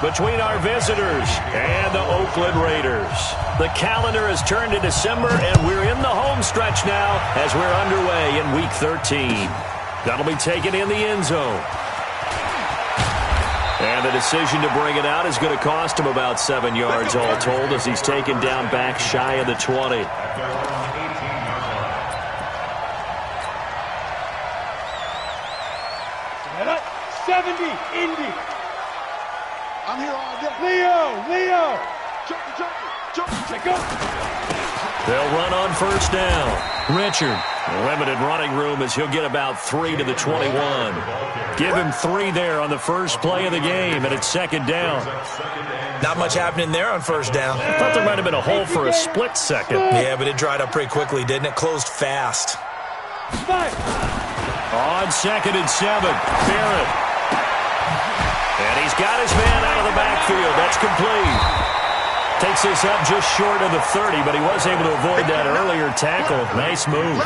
between our visitors and the Oakland Raiders. The calendar has turned to December, and we're in the home stretch now as we're underway in Week 13. That'll be taken in the end zone. And the decision to bring it out is going to cost him about 7 yards all told as he's taken down back shy of the 20. 70, Indy. I'm here all day. Leo. Jump. Go. They'll run on first down. Richard, limited running room as he'll get about 3 to the 21. Give him 3 there on the first play of the game, and it's second down. Not much happening there on first down. I thought there might have been a hole for a split second. Yeah, but it dried up pretty quickly, didn't it? Closed fast. On 2nd and 7, Barrett. And he's got his man out of the backfield. That's complete. Takes this up just short of the 30, but he was able to avoid that earlier tackle. Nice move.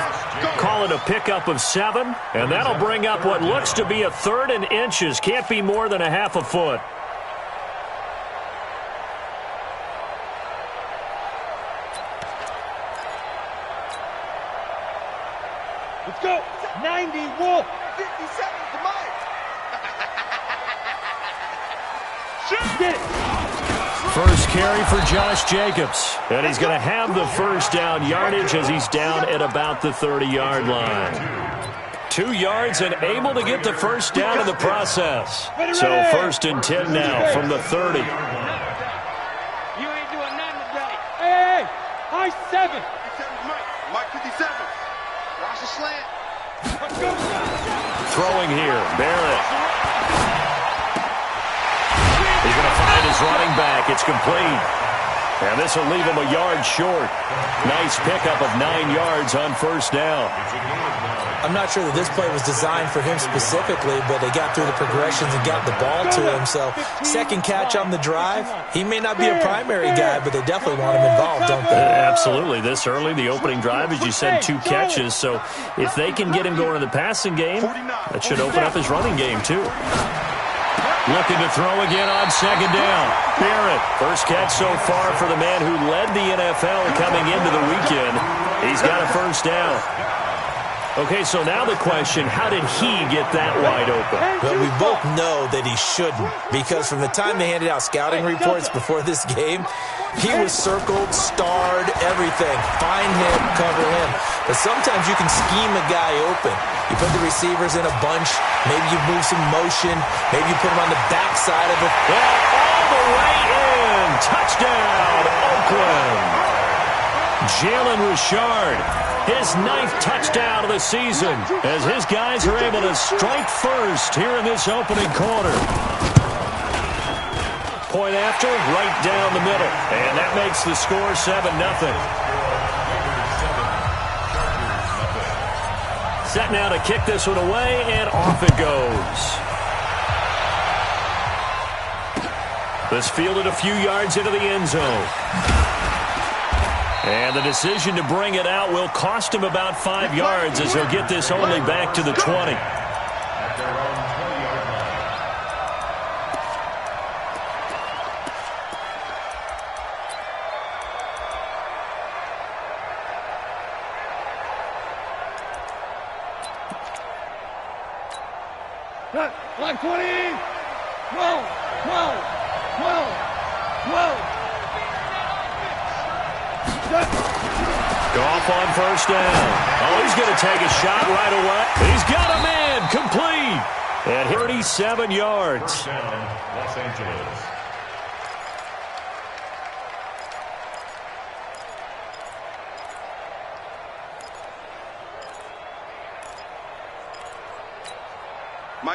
Call it a pickup of 7, and that'll bring up what looks to be a 3rd and inches. Can't be more than a half a foot. Let's go. 90, Wolf. 57 to Mike. Get it. First carry for Josh Jacobs. And he's going to have the first down yardage as he's down at about the 30-yard line. 2 yards and able to get the first down in the process. So 1st and 10 now from the 30. You ain't doing nothing today. Hey, high 7. 57 Mike 57. Watch the slant. Let's go. Throwing here, Barrett. He's going to find his running back. It's complete. And this will leave him a yard short. Nice pickup of 9 yards on first down. I'm not sure that this play was designed for him specifically, but they got through the progressions and got the ball to him. So, second catch on the drive. He may not be a primary guy, but they definitely want him involved, don't they? Absolutely. This early, the opening drive, as you said, 2 catches. So, if they can get him going in the passing game, that should open up his running game, too. Looking to throw again on second down. Barrett, first catch so far for the man who led the NFL coming into the weekend. He's got a first down. Okay, so now the question, how did he get that wide open? Well, we both know that he shouldn't, because from the time they handed out scouting reports before this game, he was circled, starred, everything. Find him, cover him. But sometimes you can scheme a guy open. You put the receivers in a bunch. Maybe you move some motion. Maybe you put him on the backside of it. Well, all the way in. Touchdown, Oakland. Jalen Richard, his 9th touchdown of the season, as his guys are able to strike first here in this opening quarter. Point after, right down the middle. And that makes the score 7-0. Set now to kick this one away, and off it goes. This fielded a few yards into the end zone. And the decision to bring it out will cost him about 5 yards as he'll get this only back to the 20. Line 20. Whoa. Goff on first down. Oh, he's going to take a shot right away. He's got a man complete. At 37 yards. Los Angeles.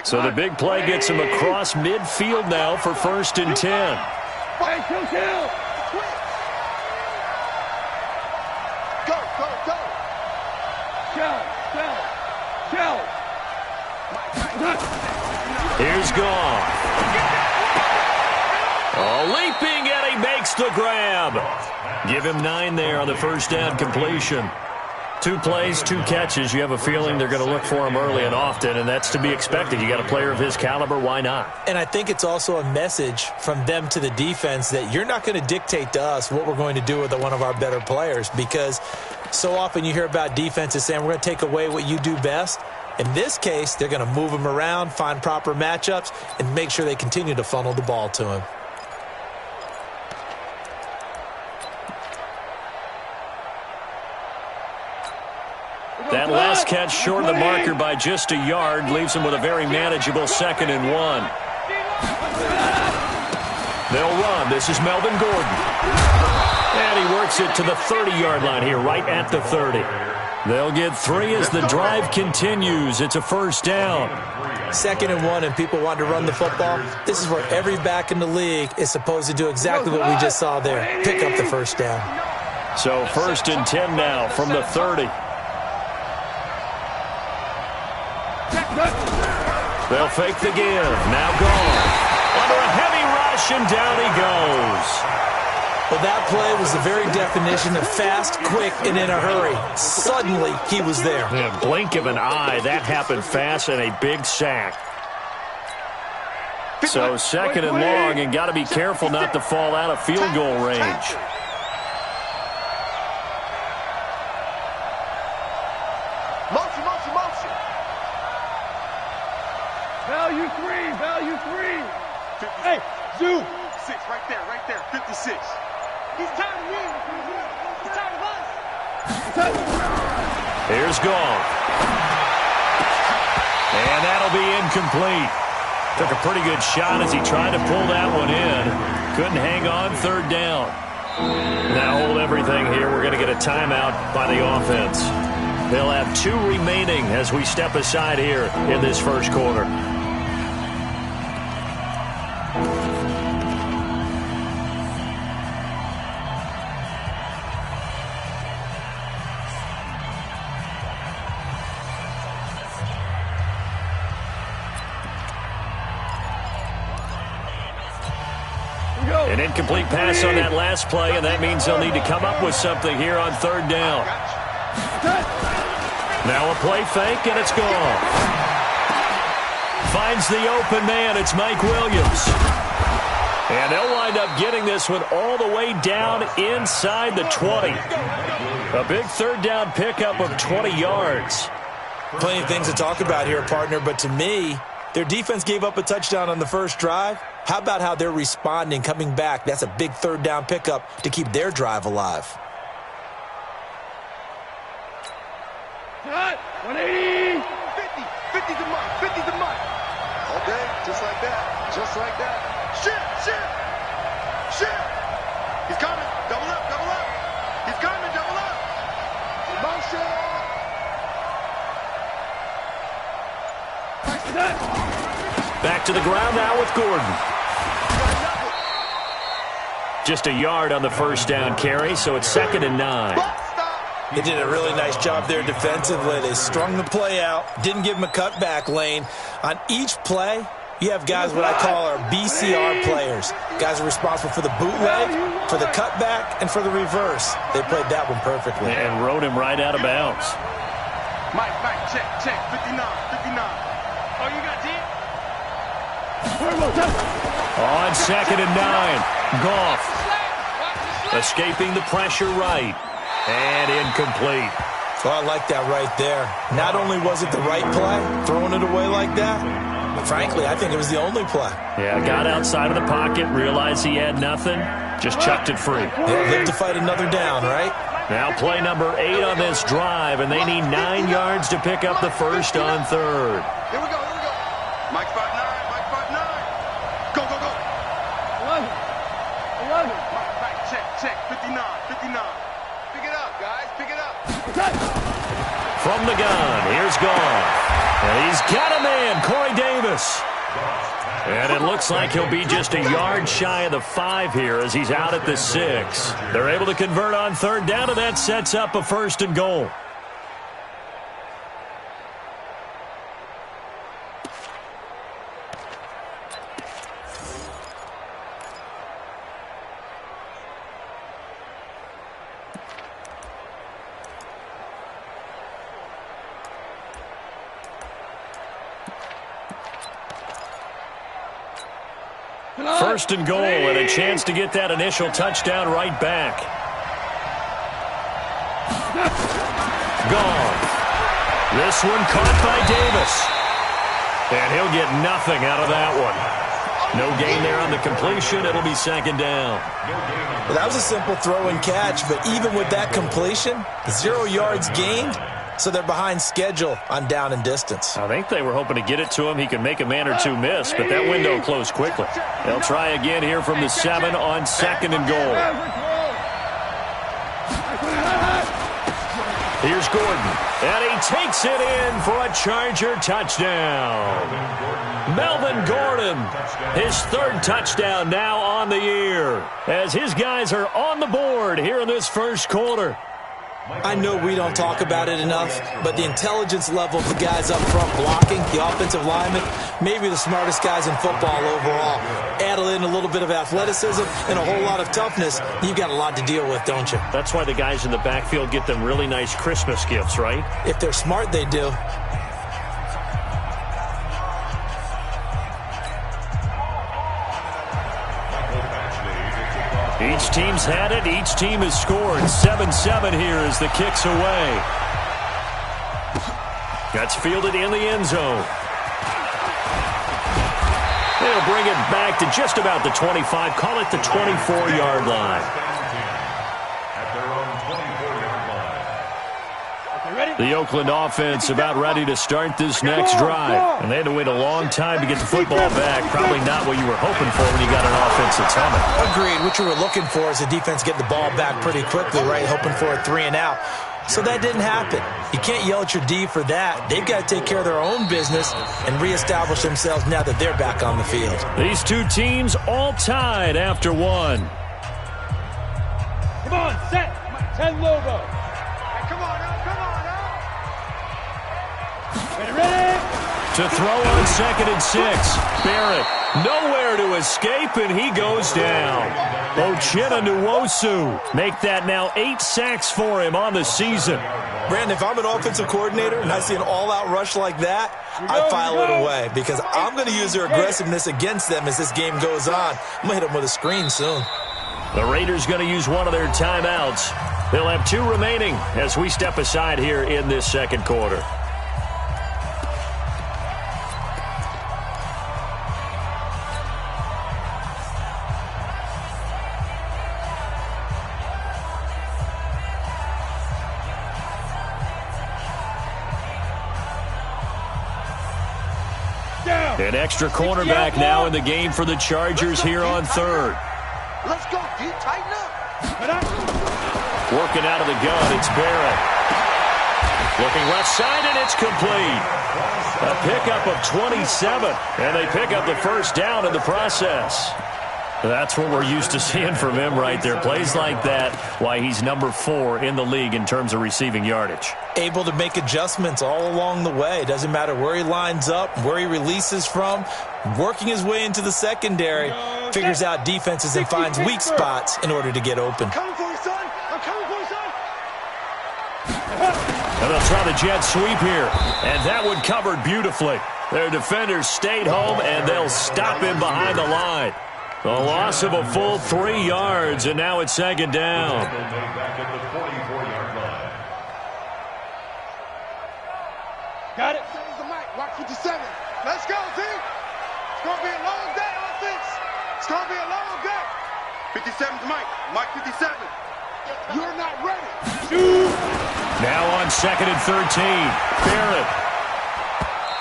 So the big play gets him across midfield now for 1st and 10. Kill. Go. Here's Goff. Oh, leaping, and he makes the grab. Give him 9 there on the first down completion. 2 plays, 2 catches. You have a feeling they're going to look for him early and often, and that's to be expected. You got a player of his caliber, why not? And I think it's also a message from them to the defense that you're not going to dictate to us what we're going to do with one of our better players, because so often you hear about defenses saying we're going to take away what you do best. In this case, they're going to move him around, find proper matchups, and make sure they continue to funnel the ball to him. That last catch short of the marker by just a yard leaves him with a very manageable 2nd and 1. They'll run. This is Melvin Gordon. And he works it to the 30-yard line here, right at the 30. They'll get 3 as the drive continues. It's a 1st down. 2nd and 1, and people want to run the football. This is where every back in the league is supposed to do exactly what we just saw there, pick up the 1st down. So 1st and 10 now from the 30. They'll fake the give. Now gone. Under a heavy rush, and down he goes. Well, that play was the very definition of fast, quick, and in a hurry. Suddenly, he was there. Yeah, blink of an eye. That happened fast, and a big sack. So 2nd and long, and got to be careful not to fall out of field goal range. Motion, motion, motion. Value 3, value 3. Hey, Zoo. 6, right there, 56. He's tired of me. He's tired of us. Here's Goff. And that'll be incomplete. Took a pretty good shot as he tried to pull that one in. Couldn't hang on, 3rd down. Now hold everything here. We're going to get a timeout by the offense. They'll have 2 remaining as we step aside here in this 1st quarter. An incomplete pass on that last play, and that means they'll need to come up with something here on 3rd down. Now a play fake, and it's gone. Finds the open man. It's Mike Williams. And they'll wind up getting this one all the way down inside the 20. A big 3rd down pickup of 20 yards. Plenty of things to talk about here, partner, but to me, their defense gave up a touchdown on the 1st drive. How about how they're responding, coming back? That's a big 3rd down pickup to keep their drive alive. 180. 50 the mark, 50 the mark. Okay, just like that, just like that. Shit. He's coming, double up. He's coming, double up. Motion. Back to the ground now with Gordon. Just a yard on the 1st down carry, so it's 2nd and 9. They did a really nice job there defensively. They strung the play out, didn't give him a cutback lane. On each play, you have guys what I call our BCR players. Guys are responsible for the bootleg, for the cutback, and for the reverse. They played that one perfectly. And rode him right out of bounds. Mike, check, 59. Oh, you got deep? On 2nd and 9, Goff escaping the pressure right, and incomplete. So I like that right there. Not only was it the right play, throwing it away like that, but frankly, I think it was the only play. Yeah, got outside of the pocket, realized he had nothing, just chucked it free. They'll live to fight another down, right? Now play number 8 on this drive, and they need 9 yards to pick up the 1st on 3rd. Here we go. Mike 5'9", Go. 11. Mike, check, 59. Pick it up, guys, pick it up. From the gun, here's Goff. And he's got a man, Corey Davis. And it looks like he'll be just a yard shy of the 5 here as he's out at the 6. They're able to convert on 3rd down, and that sets up a 1st and goal. First and goal, and a chance to get that initial touchdown right back. Gone. This one caught by Davis. And he'll get nothing out of that one. No gain there on the completion. It'll be second down. Well, that was a simple throw and catch, but even with that completion, 0 yards gained, so they're behind schedule on down and distance. I think they were hoping to get it to him. He could make a man or two miss, but that window closed quickly. They'll try again here from the 7 on second and goal. Here's Gordon, and he takes it in for a Charger touchdown. Melvin Gordon, his 3rd touchdown now on the year, as his guys are on the board here in this first quarter. I know we don't talk about it enough, but the intelligence level of the guys up front blocking, the offensive linemen, maybe the smartest guys in football overall. Add in a little bit of athleticism and a whole lot of toughness, you've got a lot to deal with, don't you? That's why the guys in the backfield get them really nice Christmas gifts, right? If they're smart, they do. Each team's had it. Each team has scored. 7-7 here as the kick's away. That's fielded in the end zone. They'll bring it back to just about the 25. Call it the 24-yard line. The Oakland offense about ready to start this next drive. And they had to wait a long time to get the football back. Probably not what you were hoping for when you got an offense that's humming. Agreed. What you were looking for is the defense getting the ball back pretty quickly, right? Hoping for a 3 and out. So that didn't happen. You can't yell at your D for that. They've got to take care of their own business and reestablish themselves now that they're back on the field. These two teams all tied after one. Come on, set. 10 logo. Hey, come on now, come on now. Ready? To throw on 2nd and 6. Barrett nowhere to escape, and he goes down. Ochena Nwosu make that now 8 sacks for him on the season. Brandon, if I'm an offensive coordinator and I see an all-out rush like that, I file it away because I'm going to use their aggressiveness against them as this game goes on. I'm going to hit them with a screen soon. The Raiders going to use one of their timeouts. They'll have 2 remaining as we step aside here in this second quarter. An extra cornerback now in the game for the Chargers here on 3rd. Let's go, D. Tighten up. Working out of the gun, it's Barrett. Looking left side, and it's complete. A pickup of 27, and they pick up the first down in the process. That's what we're used to seeing from him right there. Plays like that, why he's number 4 in the league in terms of receiving yardage. Able to make adjustments all along the way. Doesn't matter where he lines up, where he releases from. Working his way into the secondary, figures out defenses and finds weak spots in order to get open. I'm coming for you, son. I'm coming for you, son. And they'll try the jet sweep here. And that one covered beautifully. Their defenders stayed home, and they'll stop him behind the line. A loss of a full 3 yards, and now it's second down. Got it. Seven's the mic. Watch 57. Let's go, Z. It's going to be a long day, offense. It's going to be a long day. 57's Mike. Mike 57. You're not ready. Shoot. Now on 2nd and 13. Barrett.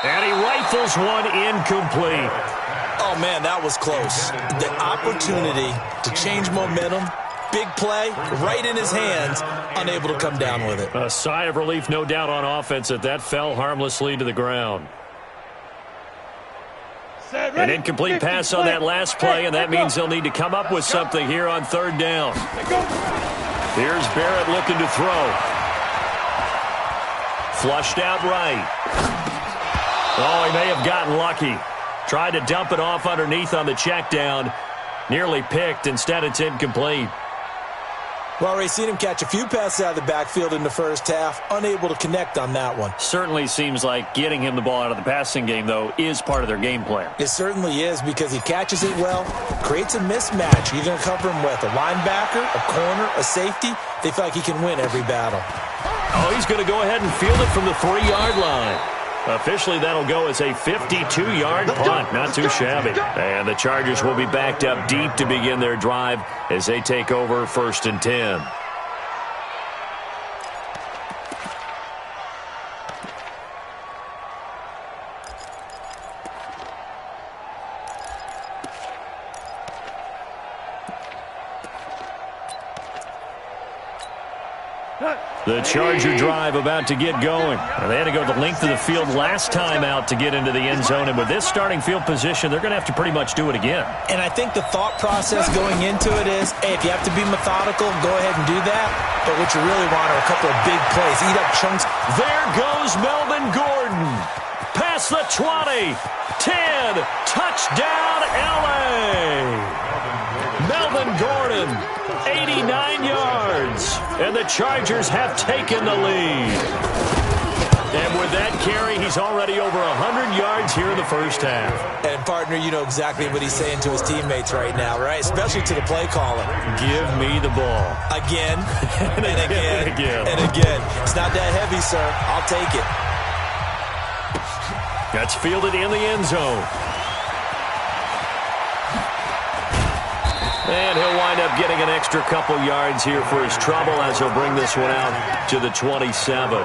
And he rifles one incomplete. Oh, man, that was close. The opportunity to change momentum, big play, right in his hands, unable to come down with it. A sigh of relief, no doubt, on offense that fell harmlessly to the ground. An incomplete pass on that last play, and that means they'll need to come up with something here on 3rd down. Here's Barrett looking to throw. Flushed out right. Oh, he may have gotten lucky. Tried to dump it off underneath on the check down. Nearly picked. Instead, it's incomplete. Well, Ray, seen him catch a few passes out of the backfield in the first half, unable to connect on that one. Certainly seems like getting him the ball out of the passing game, though, is part of their game plan. It certainly is, because he catches it well, creates a mismatch. You're going to cover him with a linebacker, a corner, a safety. They feel like he can win every battle. Oh, he's going to go ahead and field it from the 3-yard line. Officially, that'll go as a 52-yard punt. Not too shabby. And the Chargers will be backed up deep to begin their drive as they take over 1st and 10. The Charger drive about to get going. They had to go the length of the field last time out to get into the end zone, and with this starting field position, they're going to have to pretty much do it again. And I think the thought process going into it is, hey, if you have to be methodical, go ahead and do that. But what you really want are a couple of big plays. Eat up chunks. There goes Melvin Gordon. Past the 20. 10. Touchdown, L.A. Melvin Gordon, 89 yards. And the Chargers have taken the lead. And with that carry, he's already over 100 yards here in the first half. And, partner, you know exactly what he's saying to his teammates right now, right? Especially to the play caller. Give me the ball. Again, and again, and again. And again. It's not that heavy, sir. I'll take it. That's fielded in the end zone. And he'll wind up getting an extra couple yards here for his trouble as he'll bring this one out to the 27.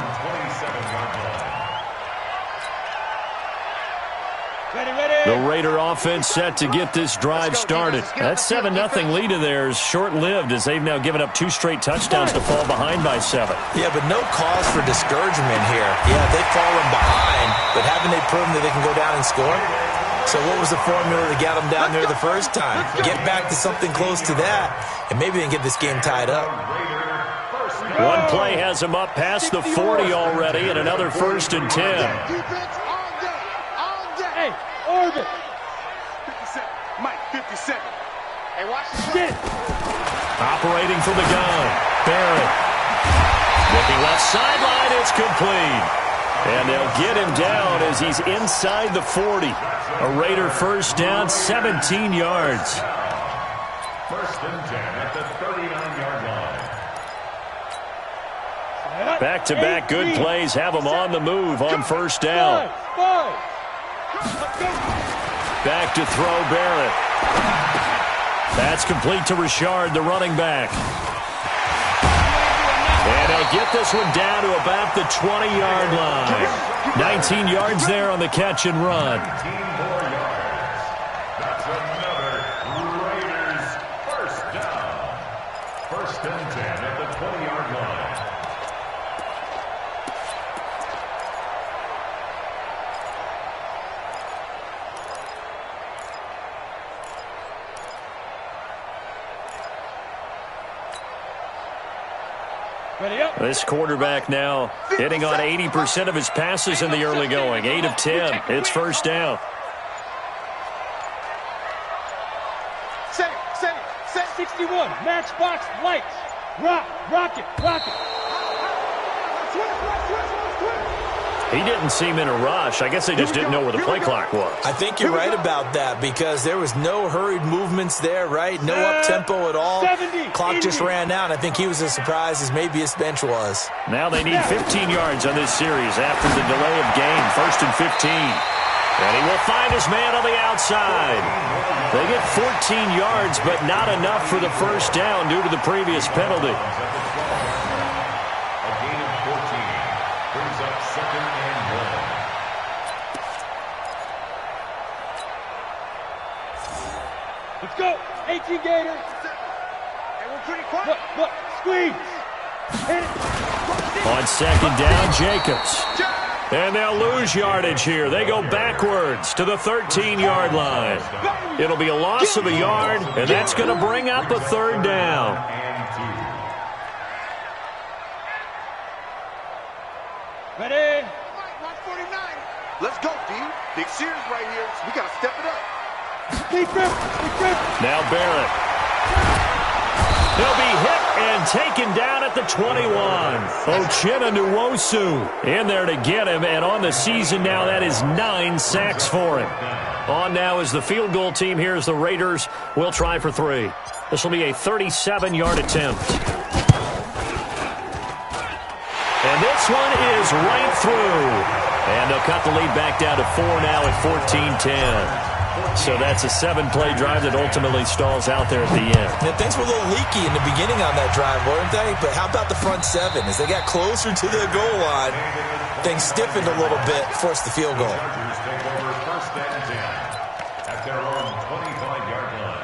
The Raider offense set to get this drive started. That 7-0 lead of theirs short-lived as they've now given up 2 straight touchdowns to fall behind by 7. Yeah, but no cause for discouragement here. Yeah, they've fallen behind, but haven't they proven that they can go down and score? So what was the formula to get them down there the first time? Get back to something close to that, and maybe they can get this game tied up. One play has them up past the 40 already, and another 1st and 10. Hey, Oregon. 57. Mike, 57. Hey, watch this. Operating from the gun. Barrett. Looking left sideline. It's complete. And they'll get him down as he's inside the 40. A Raider first down, 17 yards. 1st and 10 at the 39-yard line. Back-to-back good plays have him on the move on 1st down. Back to throw Barrett. That's complete to Richard, the running back. And they'll get this one down to about the 20-yard line. 19 yards there on the catch and run. 19 more yards. That's another Raiders first down. 1st and 10 at the 20-yard line. This quarterback now hitting on 80% of his passes in the early going. 8 of 10. It's 1st down. Set 61. Matchbox lights. Rock it. He didn't seem in a rush. I guess they just didn't know where the play clock was. I think you're right about that because there was no hurried movements there, right? No up-tempo at all. Clock just ran out. I think he was as surprised as maybe his bench was. Now they need 15 yards on this series after the delay of game. 1st and 15. And he will find his man on the outside. They get 14 yards, but not enough for the first down due to the previous penalty. A gain of 14 brings up 2nd and 1. Let's go. 18 Gators. Hey, we're pretty quiet. Look, squeeze. Hit it. On 2nd down, Jacobs. And they'll lose yardage here. They go backwards to the 13-yard line. It'll be a loss of a yard, and that's going to bring up a 3rd down. Ready? Watch 49. Let's go, D. Big series right here. So we got to step it up. Defense. Now Barrett. He'll be hit and taken down at the 21. Uchenna Nwosu in there to get him, and on the season now, that is 9 sacks for him. On now is the field goal team. Here's the Raiders. We'll try for 3. This will be a 37-yard attempt. And this one is right through. And they'll cut the lead back down to 4 now at 14-10. So that's a 7-play drive that ultimately stalls out there at the end. Yeah, things were a little leaky in the beginning on that drive, weren't they? But how about the front 7? As they got closer to the goal line, things stiffened a little bit, forced the field goal. Take over first and 10 at their own 25-yard line.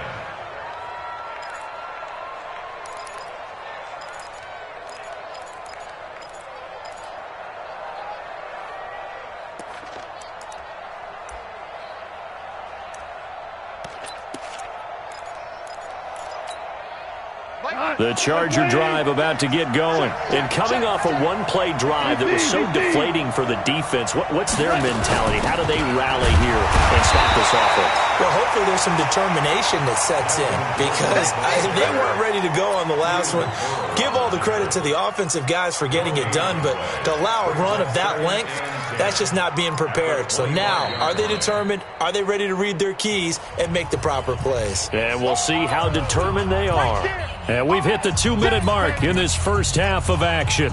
The Charger drive about to get going. And coming off a one-play drive that was so deflating for the defense, what's their mentality? How do they rally here and stop this offense? Well, hopefully there's some determination that sets in because they weren't ready to go on the last one. Give all the credit to the offensive guys for getting it done, but to allow a run of that length, that's just not being prepared. So now, are they determined? Are they ready to read their keys and make the proper plays? And we'll see how determined they are. And we've hit the 2-minute mark in this first half of action.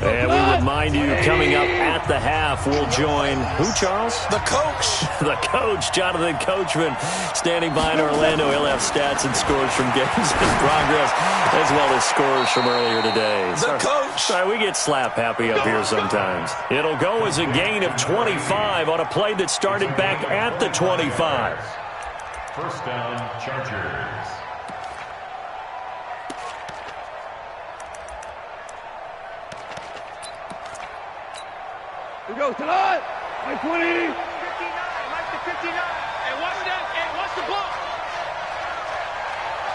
And we remind you, coming up at the half, we'll join who, Charles? The coach. The coach, Jonathan Coachman, standing by in Orlando. He'll have stats and scores from games in progress, as well as scores from earlier today. The coach. Sorry, we get slap happy up here sometimes. It'll go as a gain of 25 on a play that started back at the 25. First down, Chargers. Here we go, tonight. Mike 20. 59, Mike to 59. And watch that, and watch the block.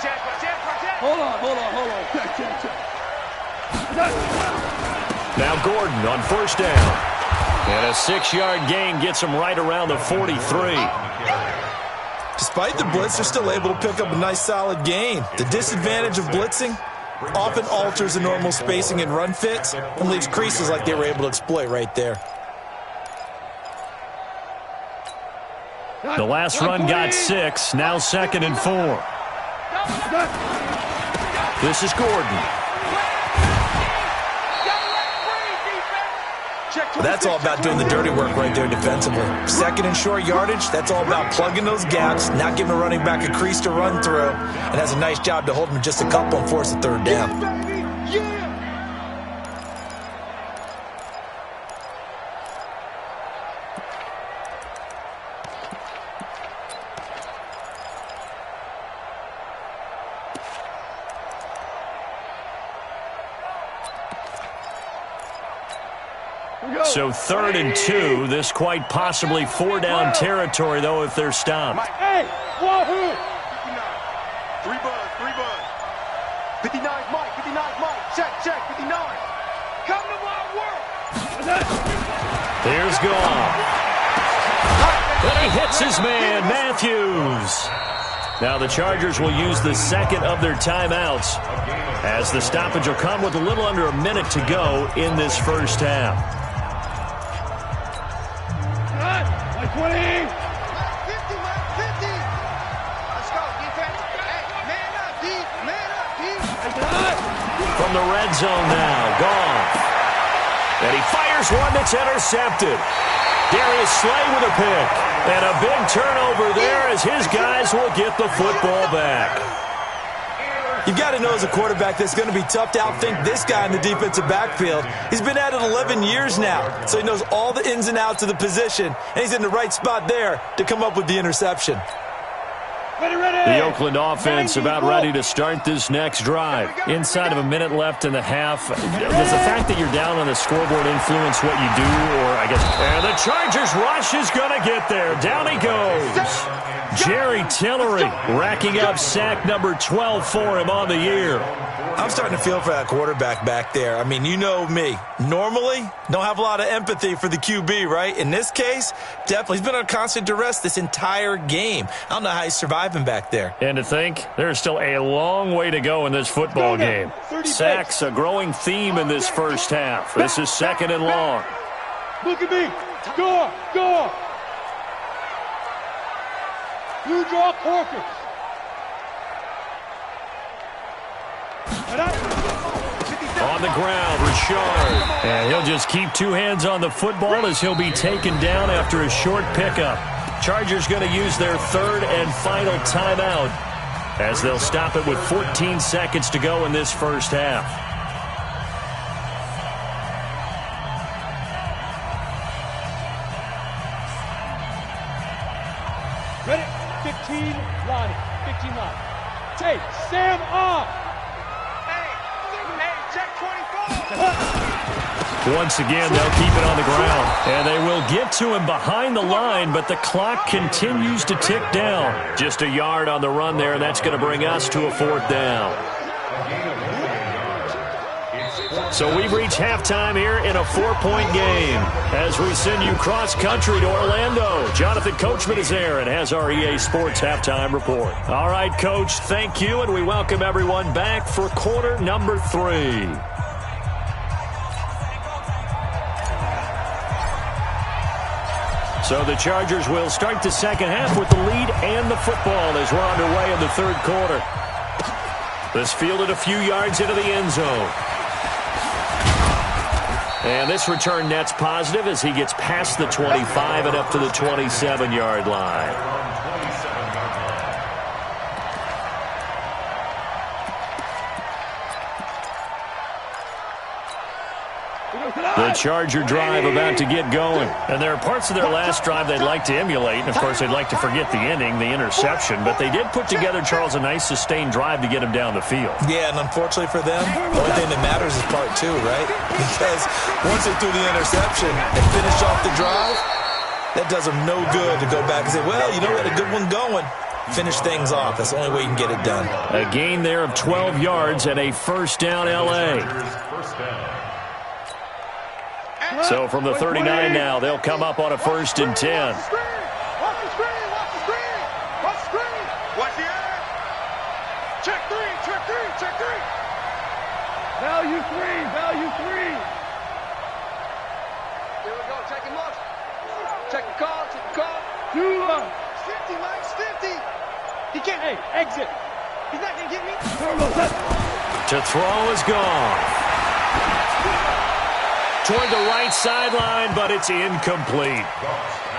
Check. Hold on. Check. Now Gordon on first down. And a 6-yard gain gets him right around the 43. Despite the blitz, they're still able to pick up a nice solid gain. The disadvantage of blitzing often alters the normal spacing and run fits and leaves creases like they were able to exploit right there. The last run got 6, now 2nd and 4. This is Gordon. That's all about doing the dirty work right there defensively. 2nd and short yardage, that's all about plugging those gaps, not giving a running back a crease to run through, and has a nice job to hold him just a couple and force a 3rd down. So 3rd and 2, this quite possibly 4-down territory, though, if they're stopped. Hey, wahoo! 3 buzz. 59 Mike. Check, 59. Come to my work. Here's Goff. And he hits his man, Matthews. Now the Chargers will use the 2nd of their timeouts as the stoppage will come with a little under a minute to go in this first half. 20. 50, 50. Let's go, defense. Hey, man up, D. From the red zone now, Goff. And he fires one that's intercepted. Darius Slay with a pick. And a big turnover there as his guys will get the football back. You've got to know as a quarterback that's going to be tough to outthink this guy in the defensive backfield. He's been at it 11 years now, so he knows all the ins and outs of the position, and he's in the right spot there to come up with the interception. The Oakland offense about ready to start this next drive. Inside of a minute left in the half. Does the fact that you're down on the scoreboard influence what you do? Or I guess. And the Chargers rush is going to get there. Down he goes. Jerry Tillery racking up sack number 12 for him on the year. I'm starting to feel for that quarterback back there. I mean, you know me. Normally, don't have a lot of empathy for the QB, right? In this case, definitely. He's been on constant duress this entire game. I don't know how he's surviving back there. And to think, there's still a long way to go in this football game. Sacks, a growing theme in this first half. This is 2nd and long. Look at me. Go. You draw corkers. On the ground, Richard. And he'll just keep two hands on the football as he'll be taken down after a short pickup. Chargers going to use their 3rd and final timeout as they'll stop it with 14 seconds to go in this first half. Ready? 15 line. 15 line. Take Sam off. Hey, check 24. Once again, they'll keep it on the ground. And they will get to him behind the line, but the clock continues to tick down. Just a yard on the run there, and that's going to bring us to a 4th down. So we've reached halftime here in a 4-point game as we send you cross-country to Orlando. Jonathan Coachman is there and has our EA Sports halftime report. All right, Coach, thank you, and we welcome everyone back for quarter number 3. So the Chargers will start the second half with the lead and the football as we're underway in the 3rd quarter. This fielded a few yards into the end zone. And this return net's positive as he gets past the 25 and up to the 27-yard line. The Charger drive about to get going. And there are parts of their last drive they'd like to emulate. And, of course, they'd like to forget the ending, the interception. But they did put together, Charles, a nice sustained drive to get him down the field. Yeah, and unfortunately for them, the only thing that matters is part 2, right? Because once they threw the interception and finished off the drive, that does them no good to go back and say, well, you know, we had a good one going. Finish things off. That's the only way you can get it done. A gain there of 12 yards and a first down L.A. So from the 39 now, they'll come up on a 1st and 10. Watch the screen. Watch the screen. Watch the screen. Watch the air. Check 3. Value 3. Here we go. Check him up. Check the call. 2. 50, Mike. 50. He can't. Hey, exit. He's not going to get me. To throw is gone. Toward the right sideline, but it's incomplete.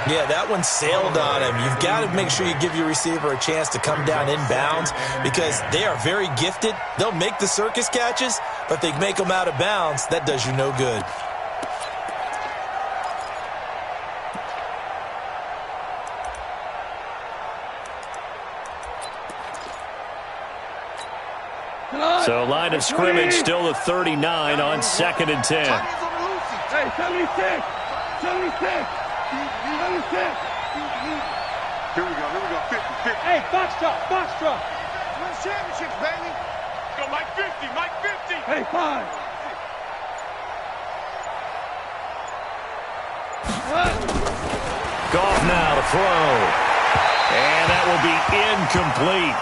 Yeah, that one sailed on him. You've got to make sure you give your receiver a chance to come down inbounds because they are very gifted. They'll make the circus catches, but they make them out of bounds. That does you no good. So line of scrimmage still the 39 on 2nd and 10. Hey, 76! 76! 76! Here we go, 50. Hey, box truck! Win championships, baby! Go, Mike 50! Hey, 5! Goff now to throw. And that will be incomplete.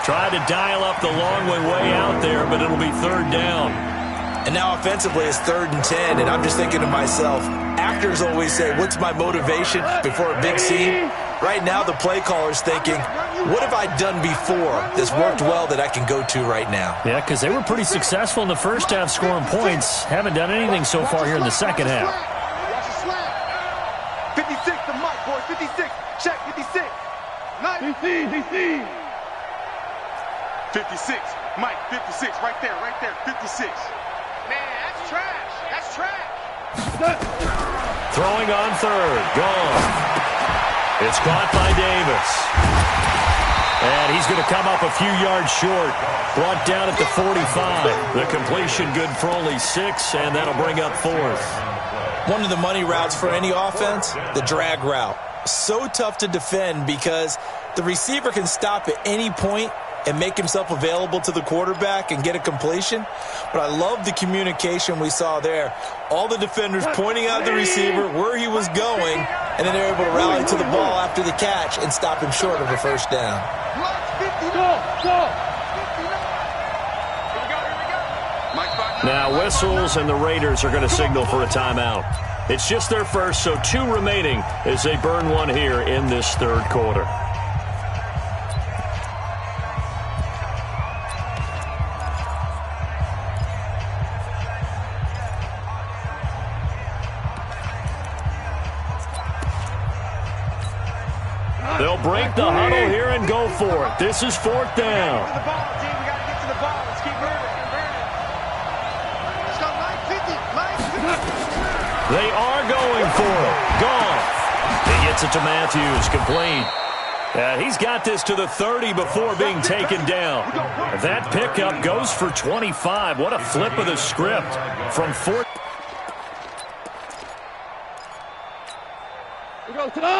Tried to dial up the long way out there, but it'll be 3rd down. And now offensively it's 3rd and 10, and I'm just thinking to myself, actors always say, what's my motivation before a big scene? Right now the play caller's thinking, what have I done before that's worked well that I can go to right now? Yeah, because they were pretty successful in the first half scoring points. Haven't done anything so far here in the second half. Watch the slant. 56 to Mike, boys. 56. Check 56. Nice. DC! 56. Mike, 56. Right there. 56. Man, that's trash. Throwing on 3rd. Gone. It's caught by Davis. And he's going to come up a few yards short. Brought down at the 45. The completion good for only 6, and that'll bring up 4th. One of the money routes for any offense, the drag route. so tough to defend because the receiver can stop at any point and make himself available to the quarterback and get a completion. But I love the communication we saw there. All the defenders pointing out the receiver, where he was going, and then they're able to rally to the ball after the catch and stop him short of a first down. Now whistles, and the Raiders are going to signal for a timeout. It's just their first, so 2 remaining as they burn one here in this third quarter. They'll break the huddle here and go for it. This is 4th down. They are going for it. Goff. He gets it to Matthews, complete. He's got this to the 30 before being taken down. That pickup goes for 25. What a flip of the script from 4.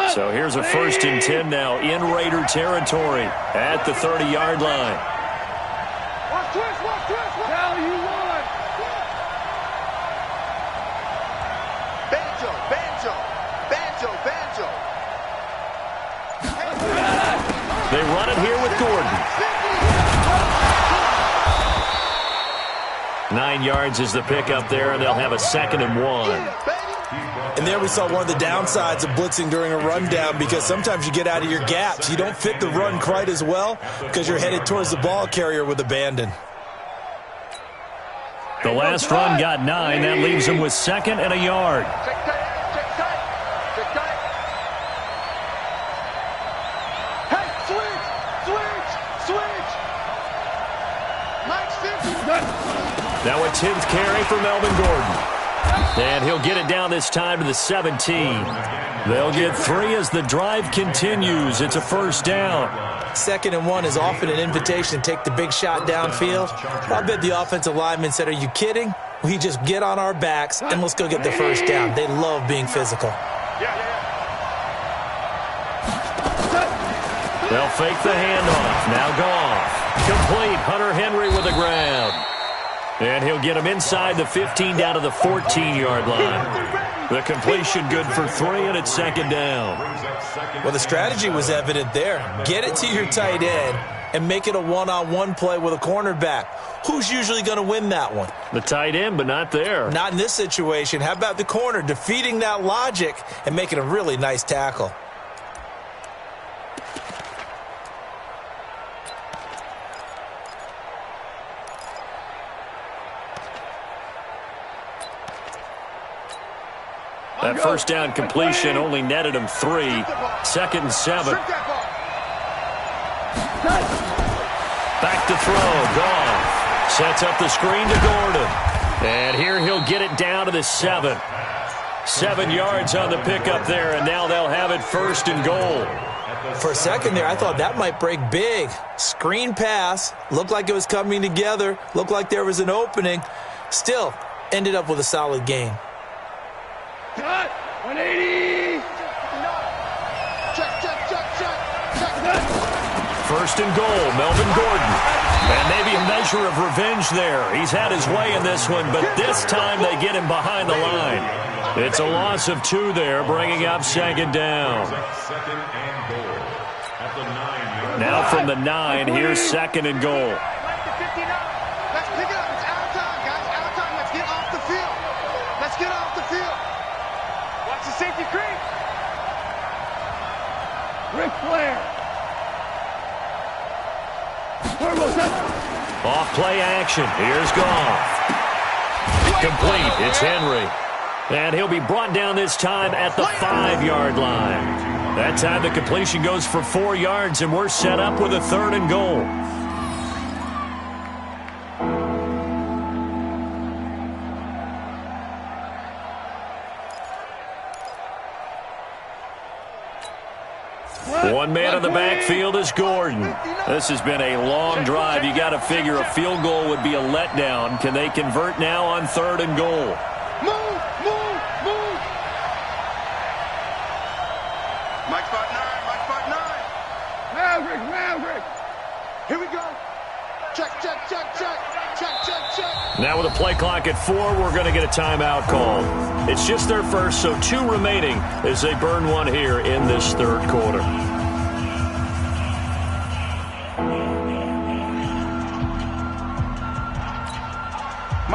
So here's a 1st and 10 now in Raider territory at the 30-yard line. Watch twist. Now you won. Banjo. They run it here with Gordon. 9 yards is the pickup there, and they'll have a 2nd and 1. And there we saw one of the downsides of blitzing during a rundown because sometimes you get out of your gaps. You don't fit the run quite as well because you're headed towards the ball carrier with abandon. The last run got 9. That leaves him with 2nd and a yard. Check tight. Hey, switch. Mike's 50. Now a 10th carry for Melvin Gordon. And he'll get it down this time to the 17. They'll get 3 as the drive continues. It's a 1st down. 2nd and 1 is often an invitation to take the big shot downfield. I bet the offensive lineman said, are you kidding? We just get on our backs and let's go get the 1st down. They love being physical. They'll fake the handoff. Now Goff. Complete. Hunter Henry with the grab. And he'll get him inside the 15 down to the 14-yard line. The completion good for 3, and it's 2nd down. Well, the strategy was evident there. Get it to your tight end and make it a one-on-one play with a cornerback. Who's usually going to win that one? The tight end, but not there. Not in this situation. How about the corner defeating that logic and making a really nice tackle? That 1st down completion only netted him 3. 2nd and 7. Back to throw. Goff sets up the screen to Gordon. And here he'll get it down to the 7. 7 yards on the pickup there, and now they'll have it 1st and goal. For a second there, I thought that might break big. Screen pass. Looked like it was coming together. Looked like there was an opening. Still, ended up with a solid gain. Cut! 180! Check. 1st and goal, Melvin Gordon. And maybe a measure of revenge there. He's had his way in this one, but this time they get him behind the line. It's a loss of 2 there, bringing up 2nd down. Now from the 9, here's 2nd and goal. Let's pick it up. It's out of time, guys. Out of time. Let's get off the field. Let's get off the field. Watch the safety creep. Ric Flair. Off play action. Here's Goff. Complete. It's Henry. And he'll be brought down this time at the 5-yard line. That time the completion goes for 4 yards, and we're set up with a 3rd and goal. One man in the backfield is Gordon. This has been a long drive. You got to figure a field goal would be a letdown. Can they convert now on 3rd and goal? Move. Here we go. Check, check, check, check. Check, check, check. Now with a play clock at 4, we're going to get a timeout call. It's just their first, so 2 remaining as they burn one here in this third quarter.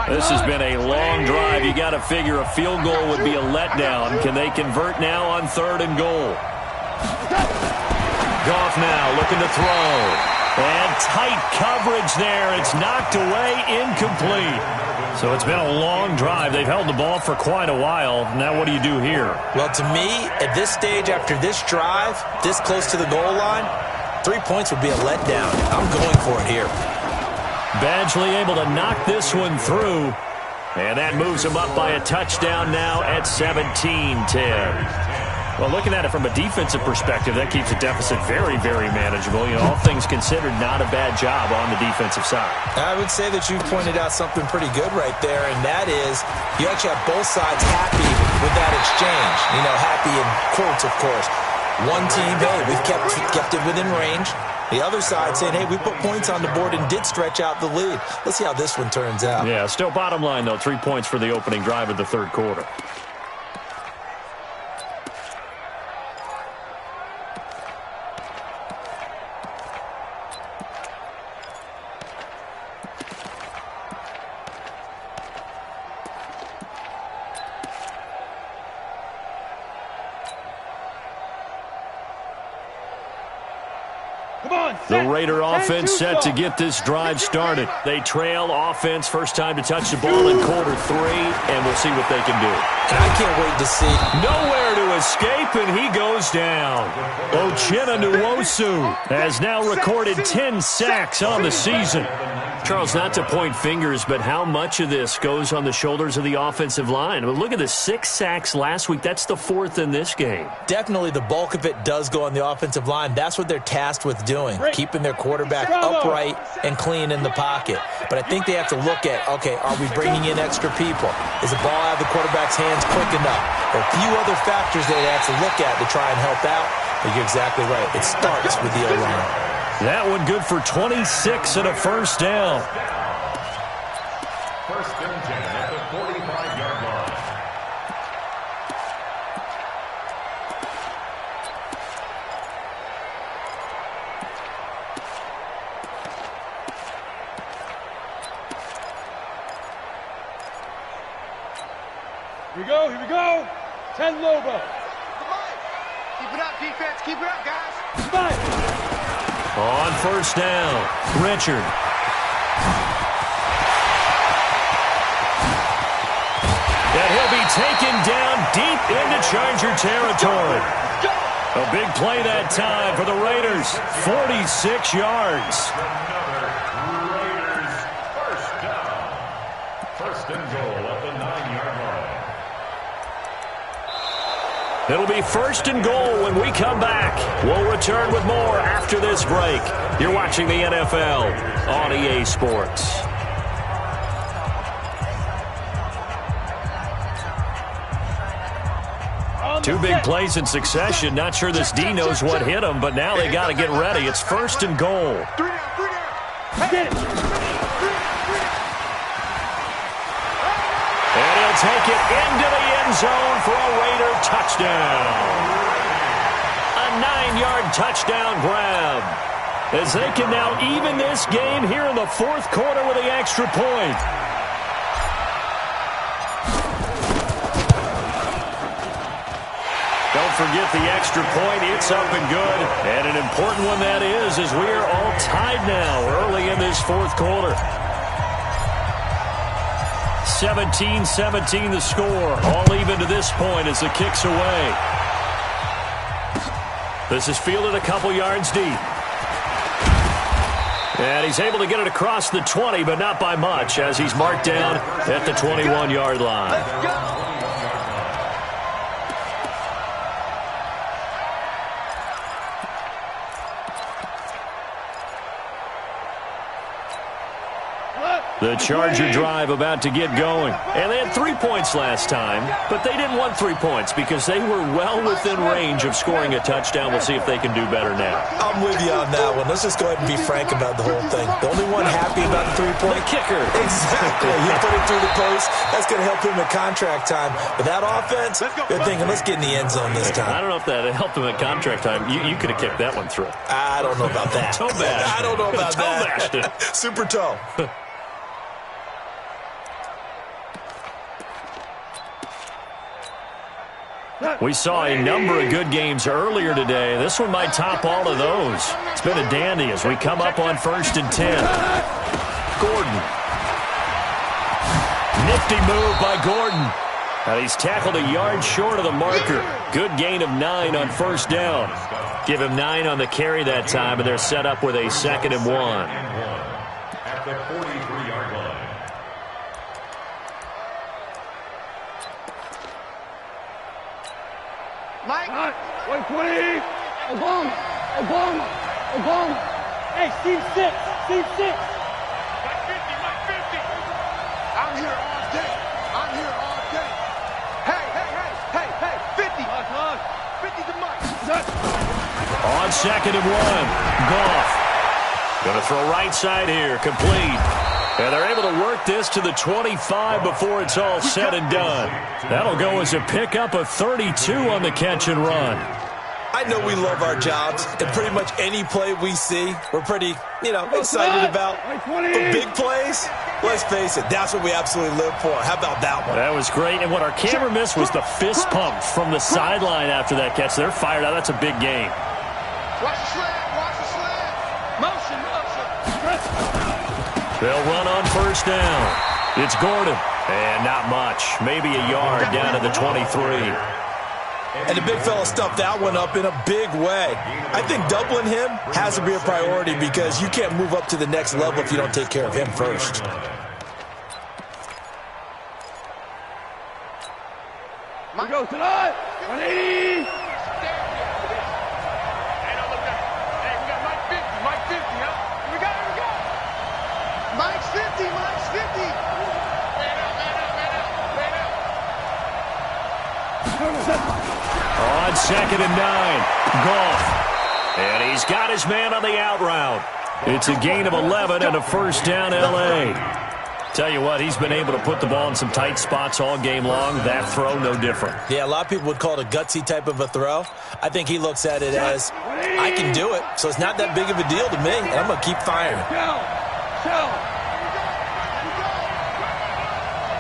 This has been a long drive. You got to figure a field goal would be a letdown. Can they convert now on 3rd and goal? Goff now looking to throw. And tight coverage there. It's knocked away, incomplete. So it's been a long drive. They've held the ball for quite a while. Now what do you do here? Well, to me, at this stage, after this drive, this close to the goal line, 3 points would be a letdown. I'm going for it here. Badgley able to knock this one through. And that moves him up by a touchdown now at 17-10. Well, looking at it from a defensive perspective, that keeps the deficit very, very manageable. You know, all things considered, not a bad job on the defensive side. I would say that you've pointed out something pretty good right there, and that is you actually have both sides happy with that exchange. You know, happy in quotes, of course. One team, hey, we've kept it within range. The other side saying, hey, we put points on the board and did stretch out the lead. Let's see how this one turns out. Yeah, still bottom line, though, 3 points for the opening drive of the third quarter. The Raider offense set to get this drive started. They trail offense, first time to touch the ball in quarter 3, and we'll see what they can do. And I can't wait to see. Nowhere to escape, and he goes down. Uchenna Nwosu has now recorded 10 sacks on the season. Charles, not to point fingers, but how much of this goes on the shoulders of the offensive line? Well, look at the 6 sacks last week. That's the 4th in this game. Definitely the bulk of it does go on the offensive line. That's what they're tasked with doing, keeping their quarterback upright and clean in the pocket. But I think they have to look at, okay, are we bringing in extra people? Is the ball out of the quarterback's hands quick enough? There are a few other factors they have to look at to try and help out. But you're exactly right. It starts with the O-line. That one good for 26 and a first down. First and 10 at the 45-yard line. Here we go, here we go. 10 Lobo. Keep it up, defense. Keep it up, guys. Smite. On first down, Richard. And he'll be taken down deep into Charger territory. A big play that time for the Raiders. 46 yards. Another Raiders first down. First and goal at the 9-yard line. It'll be first and goal when we come back. We'll return with more after this break. You're watching the NFL on EA Sports. Two big plays in succession. Not sure this D knows what hit him, but now they got to get ready. It's first and goal. And he'll take it into the end zone for a Raider touchdown. A 9-yard touchdown grab. As they can now even this game here in the fourth quarter with the extra point. Don't forget the extra point. It's up and good. And an important one that is, as we are all tied now early in this fourth quarter. 17-17 the score. All even to this point as the kick's away. This is fielded a couple yards deep. And he's able to get it across the 20, but not by much, as he's marked down at the 21-yard line. Let's go. The Charger drive about to get going. And they had 3 points last time, but they didn't want 3 points because they were well within range of scoring a touchdown. We'll see if they can do better now. I'm with you on that one. Let's just go ahead and be frank about the whole thing. The only one happy about the 3-point kicker. Exactly. You put it through the post. That's going to help him in contract time. But that offense, they're thinking, let's get in the end zone this time. I don't know if that helped him at contract time. You could have kicked that one through. I don't know about that. Toe bashed. I don't know about toe that. Bashed it. Super toe. We saw a number of good games earlier today. This one might top all of those. It's been a dandy as we come up on 1st and 10. Gordon. Nifty move by Gordon. And he's tackled a yard short of the marker. Good gain of 9 on 1st down. Give him 9 on the carry that time, and they're set up with a 2nd and 1. At the 43-yard line. Mike. 120. Obama. Hey, Steve 6. Mike 50. I'm here all day. Hey. 50. 50 to Mike. On 2nd and 1. Goff. Going to throw right side here. Complete. And they're able to work this to the 25 before it's all said and done. That'll go as a pickup of 32 on the catch and run. I know we love our jobs, and pretty much any play we see, we're pretty, excited about. But big plays, let's face it, that's what we absolutely live for. How about that one? That was great, and what our camera missed was the fist pump from the sideline after that catch. They're fired out. That's a big game. Watch the slant. Motion. They'll run on 1st down. It's Gordon. And not much. Maybe a yard down to the 23. And the big fella stuffed that one up in a big way. I think doubling him has to be a priority because you can't move up to the next level if you don't take care of him first. We go tonight. 180. Mike's 50. On 2nd and 9. Goff. And he's got his man on the out route. It's a gain of 11 and a 1st down L.A. Tell you what, he's been able to put the ball in some tight spots all game long. That throw, no different. Yeah, a lot of people would call it a gutsy type of a throw. I think he looks at it as, I can do it, so it's not that big of a deal to me, and I'm going to keep firing.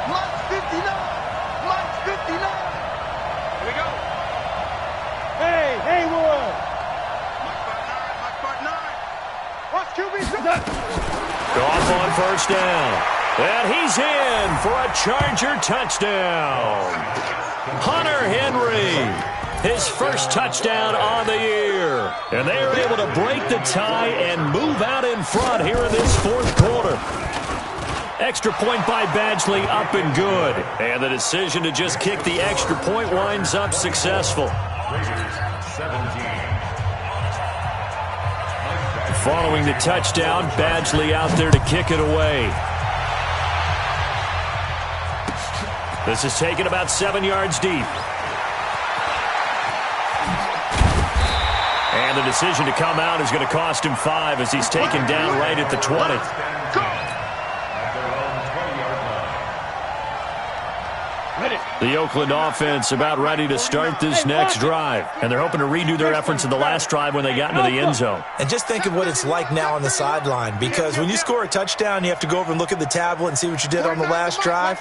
Mike's 59. Here we go. Hey, Haywood. Mike part 9. Watch QB. Goff on 1st down. And he's in for a Charger touchdown. Hunter Henry, his first touchdown on the year. And they are able to break the tie and move out in front here in this 4th quarter. Extra point by Badgley, up and good. And the decision to just kick the extra point winds up successful. Raiders 17. Following the touchdown, Badgley out there to kick it away. This is taken about 7 yards deep. And the decision to come out is going to cost him 5 as he's taken down right at the 20. The Oakland offense about ready to start this next drive. And they're hoping to redo their efforts in the last drive when they got into the end zone. And just think of what it's like now on the sideline, because when you score a touchdown, you have to go over and look at the tablet and see what you did on the last drive.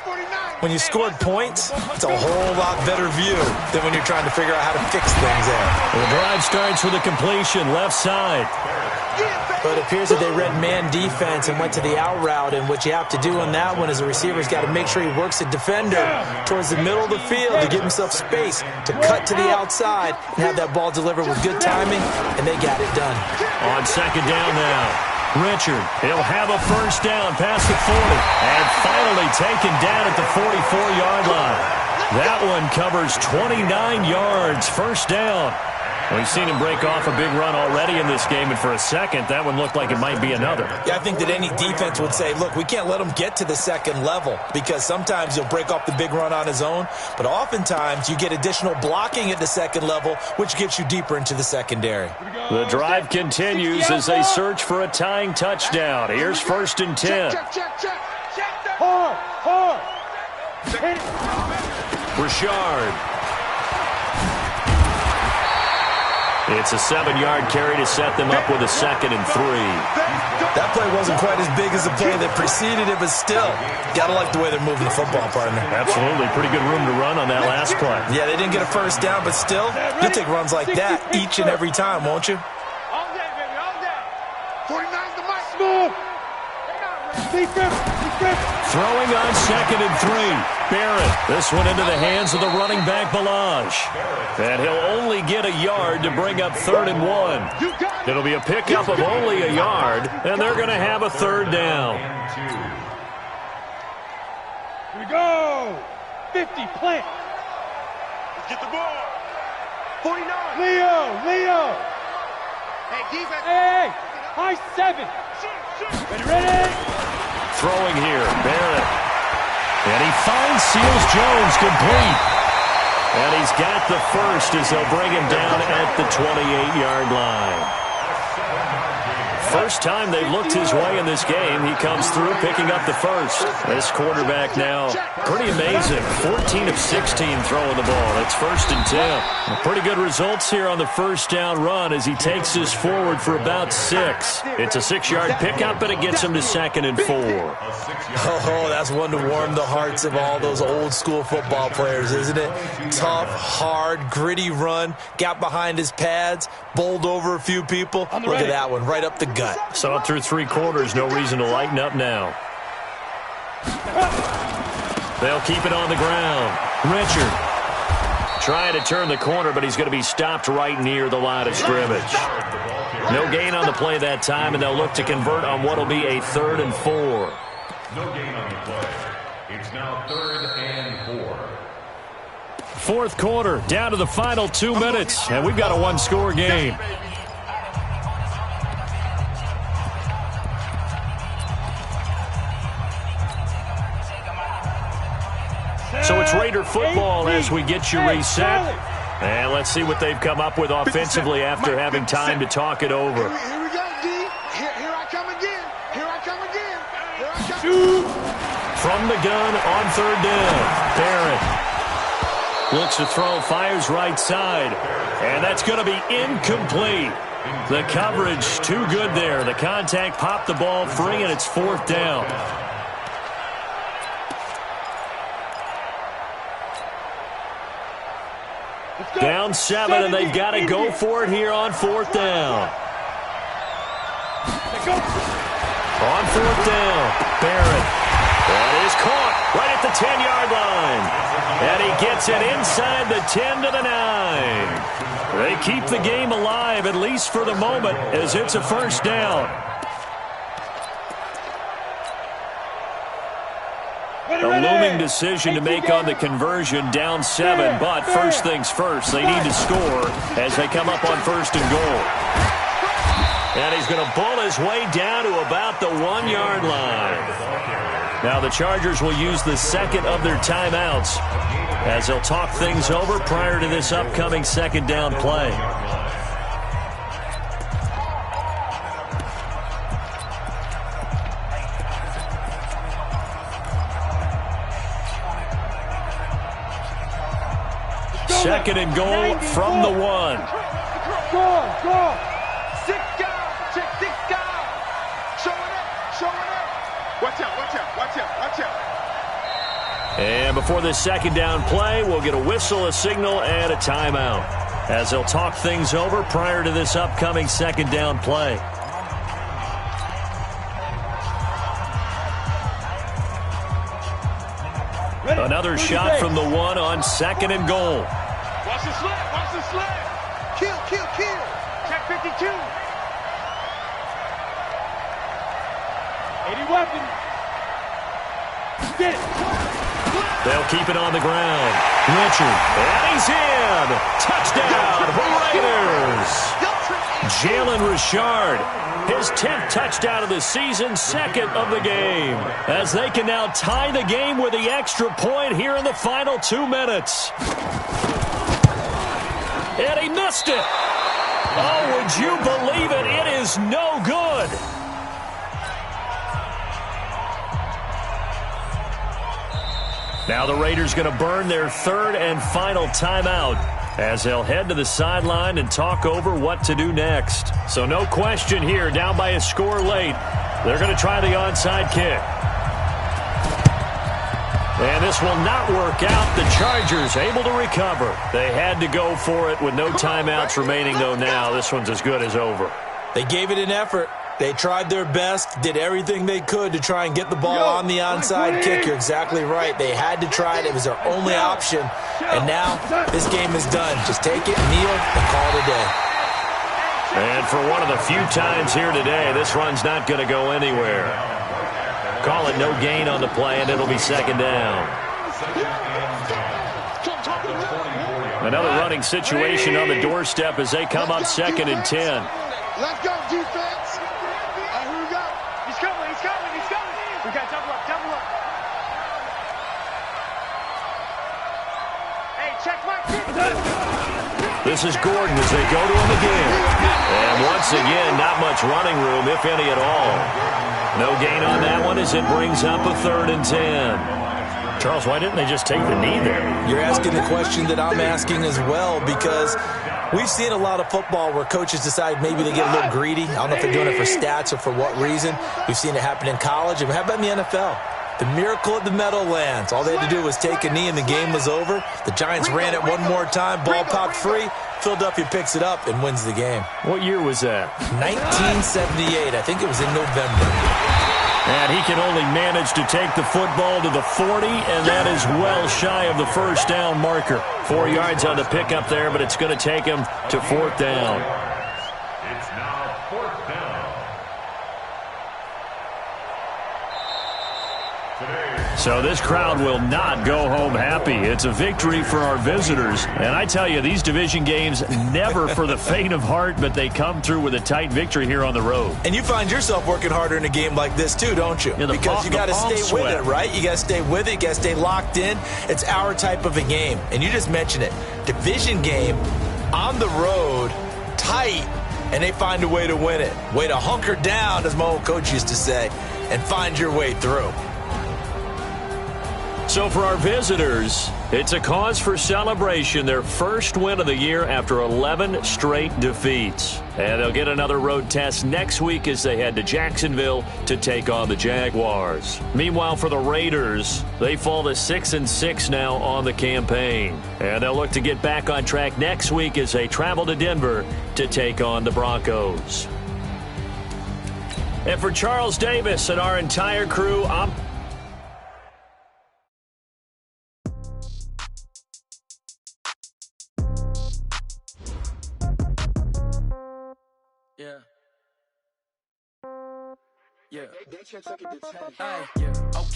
When you scored points, it's a whole lot better view than when you're trying to figure out how to fix things there. The drive starts with a completion, left side. But it appears that they read man defense and went to the out route, and what you have to do on that one is the receiver's got to make sure he works the defender towards the middle of the field to give himself space to cut to the outside and have that ball delivered with good timing, and they got it done. On 2nd down now, Richard, he'll have a 1st down past the 40, and finally taken down at the 44-yard line. That one covers 29 yards, first down. We've seen him break off a big run already in this game, and for a second, that one looked like it might be another. Yeah, I think that any defense would say, look, we can't let him get to the second level because sometimes he'll break off the big run on his own, but oftentimes you get additional blocking at the second level, which gets you deeper into the secondary. The drive continues as they search for a tying touchdown. Here's 1st and 10. Hard. Richard. It's a 7-yard carry to set them up with a 2nd and 3. That play wasn't quite as big as the play that preceded it, but still, gotta like the way they're moving the football, partner. Absolutely. Pretty good room to run on that last play. Yeah, they didn't get a first down, but still, you'll take runs like that each and every time, won't you? All day, baby, all day. 49's the mic. Smooth. Defense. Throwing on 2nd and 3. Barrett. This one into the hands of the running back, Balazs. And he'll only get a yard to bring up 3rd and 1. It'll be a pickup of only a yard, and they're going to have a 3rd down. Here we go. 50, plant. Let's get the ball. 49. Leo. Hey, defense. Hey. High 7. Ready. Throwing here, Barrett. And he finds Seals Jones complete. And he's got the first as they'll bring him down at the 28-yard line. First time they've looked his way in this game, he comes through picking up the first. This quarterback now, pretty amazing. 14 of 16 throwing the ball. It's 1st and 10. Pretty good results here on the first down run as he takes this forward for about 6. It's a 6-yard pickup, and it gets him to 2nd and 4. Oh, that's one to warm the hearts of all those old-school football players, isn't it? Tough, hard, gritty run, got behind his pads, bowled over a few people. Look at that one, right up the gut. Saw it through 3 quarters, no reason to lighten up now. They'll keep it on the ground. Richard trying to turn the corner, but he's going to be stopped right near the line of scrimmage. No gain on the play that time, and they'll look to convert on what will be a 3rd and 4. No gain on the play. It's now 3rd and 4. 4th quarter, down to the final 2 minutes, and we've got a 1-score game. So it's Raider football as we get you reset. And let's see what they've come up with offensively after having time to talk it over. Here we go, D. Here I come again. Here I come again. Here I come. From the gun on 3rd down. Barrett looks to throw, fires right side. And that's going to be incomplete. The coverage too good there. The contact popped the ball free, and it's 4th down. Down 7, and they've got to go for it here on 4th down. On 4th down, Barrett. That is caught right at the 10-yard line. And he gets it inside the 10 to the 9. They keep the game alive, at least for the moment, as it's a 1st down. A looming decision to make on the conversion, down 7, but first things first, they need to score as they come up on 1st and goal. And he's going to bull his way down to about the 1-yard line. Now the Chargers will use the 2nd of their timeouts as they'll talk things over prior to this upcoming 2nd down play. Second and goal from the 1. Go. 6 guys. Check 6 guys. Showing up. Watch out. And before this 2nd down play, we'll get a whistle, a signal, and a timeout as they'll talk things over prior to this upcoming 2nd down play. Another shot from the 1 on 2nd and goal. Watch the slap. Kill. Check 52. 80 weapons. Get it. They'll keep it on the ground. Richard, and he's in. Touchdown, Raiders. Jalen Richard, his 10th touchdown of the season, 2nd of the game, as they can now tie the game with the extra point here in the final 2 minutes. And he missed it. Oh, would you believe it? It is no good. Now the Raiders going to burn their 3rd and final timeout as they'll head to the sideline and talk over what to do next. So no question here, down by a score late. They're going to try the onside kick. And this will not work out. The Chargers able to recover. They had to go for it with no timeouts remaining, though now. This one's as good as over. They gave it an effort. They tried their best, did everything they could to try and get the ball on the onside kick. You're exactly right. They had to try it. It was their only option. And now this game is done. Just take it, kneel, and call it a day. And for one of the few times here today, this run's not going to go anywhere. Call it no gain on the play, and it'll be 2nd down. Another running situation on the doorstep as they come up 2nd and 10. Let's go, defense. Who we got? He's coming. We got double up. Hey, check my kick. This is Gordon as they go to him again. And once again, not much running room, if any at all. No gain on that one as it brings up a 3rd and 10. Charles, why didn't they just take the knee there? You're asking the question that I'm asking as well, because we've seen a lot of football where coaches decide maybe they get a little greedy. I don't know if they're doing it for stats or for what reason. We've seen it happen in college. And how about in the NFL? The miracle at the Meadowlands. All they had to do was take a knee and the game was over. The Giants ran it one more time. Ball popped free. Philadelphia picks it up and wins the game. What year was that? 1978. I think it was in November. And he can only manage to take the football to the 40, and that is well shy of the 1st down marker. 4 yards on the pickup there, but it's going to take him to 4th down. It's now 4th down. So this crowd will not go home happy. It's a victory for our visitors. And I tell you, these division games, never for the faint of heart, but they come through with a tight victory here on the road. And you find yourself working harder in a game like this too, don't you? Yeah, because you got to stay with it, right? You got to stay with it. You got to stay locked in. It's our type of a game. And you just mentioned it. Division game, on the road, tight, and they find a way to win it. Way to hunker down, as my old coach used to say, and find your way through. So for our visitors, it's a cause for celebration, their first win of the year after 11 straight defeats. And they'll get another road test next week as they head to Jacksonville to take on the Jaguars. Meanwhile, for the Raiders, they fall to 6-6 now on the campaign. And they'll look to get back on track next week as they travel to Denver to take on the Broncos. And for Charles Davis and our entire crew, I'm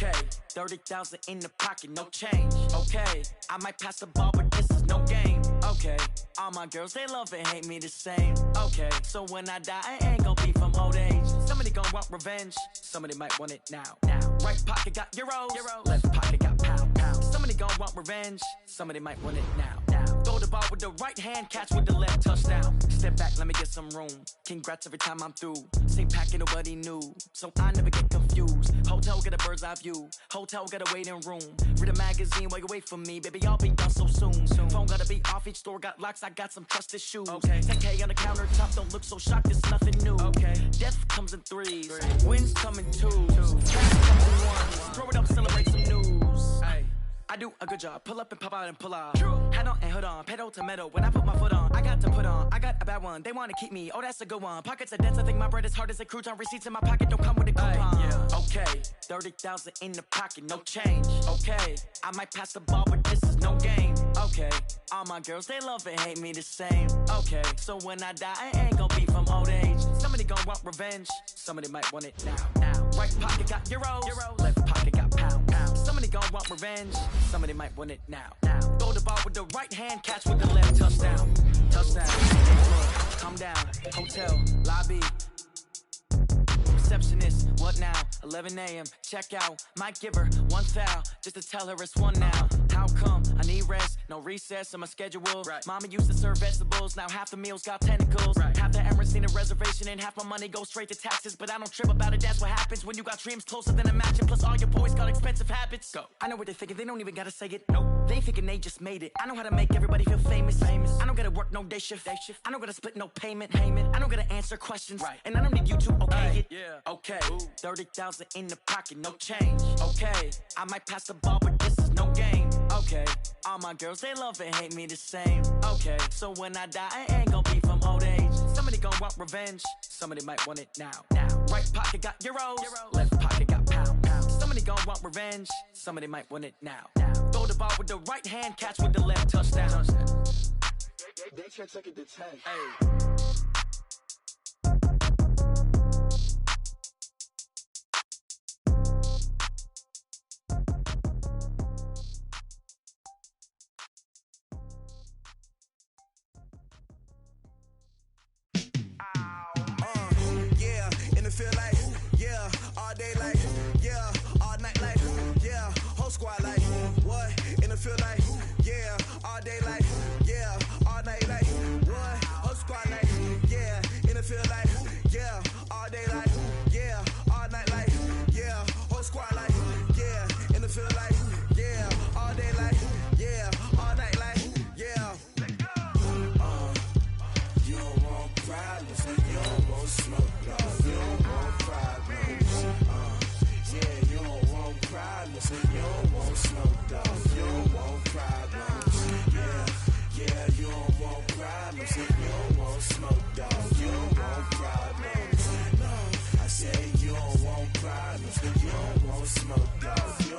Okay, 30,000 in the pocket, no change. Okay, I might pass the ball, but this is no game. Okay, all my girls, they love and hate me the same. Okay, so when I die, I ain't gon' be from old age. Somebody gon' want revenge, somebody might want it now. Right pocket got euros, left pocket got pound. Somebody gon' want revenge, somebody might want it now. Throw the ball with the right hand, catch with the left, touchdown. Step back, let me get some room. Congrats every time I'm through. Same packet, nobody knew, so I never get confused. Hotel got a bird's eye view. Hotel got a waiting room. Read a magazine while you wait for me, baby. I'll be done so soon. Phone gotta be off. Each store got locks. I got some trusted shoes. Okay. 10K on the countertop. Don't look so shocked. It's nothing new. Okay. Death comes in threes. Wins come in twos. Cash comes in ones. Throw it up, celebrate some news. Ay. I do a good job. Pull up and pop out and pull out. Head on and hood on. Pedal to metal. When I put my foot on, I got to put on. I got a bad one. They want to keep me. Oh, that's a good one. Pockets are dense. I think my bread is hard as a crouton. Receipts in my pocket don't come with a coupon. Okay. 30,000 in the pocket. No change. Okay. I might pass the ball, but this is no game. Okay. All my girls, they love and hate me the same. Okay. So when I die, I ain't gonna be from old age. Somebody gonna want revenge. Somebody might want it now. Right pocket got euros, left pocket got pound. Somebody gon' want revenge, somebody might want it now. Throw the ball with the right hand, catch with the left, touchdown. Calm down, hotel, lobby. Receptionist, what now? 11 a.m. Check out. Might give her one foul just to tell her it's one now. How come? I need rest, no recess in my schedule. Right. Mama used to serve vegetables, now half the meals got tentacles. Right. Half the Emirates need a reservation and half my money goes straight to taxes. But I don't trip about it, that's what happens when you got dreams closer than a match. Plus all your boys got expensive habits. Go. I know what they're thinking, they don't even gotta say it. Nope. They thinking they just made it. I know how to make everybody feel famous. I don't gotta work no day shift. I don't gotta split no payment. I don't gotta answer questions. Right. And I don't need you to okay it. Yeah. Okay, 30,000 in the pocket, no change. Okay, I might pass the ball, but this is no game. Okay, all my girls, they love and hate me the same. Okay, so when I die, I ain't gon' be from old age. Somebody gon' want revenge, somebody might want it now. Right pocket got euros, left pocket got pound. Somebody gon' want revenge, somebody might want it now. Throw the ball with the right hand, catch with the left, touchdown. They can't take it to 10. Hey. Feel like, yeah, all day like, yeah, all night like, yeah, whole squad like, what? In the feel like, yeah, all day like, yeah, all night like, what? Whole squad like, yeah, in the feel like, yeah, all day like, yeah, all night like, yeah, whole squad like, yeah, in the feel like, yeah, all day like, yeah, all night like, yeah. You don't want problems, you don't want smoke, no. You don't want problems, yeah, you don't want problems, you don't want smoke, dog, you don't want problems, yeah, you don't want problems, you don't want smoke, dog, you don't want problems, no, I said you don't want problems, you don't want smoke, dog.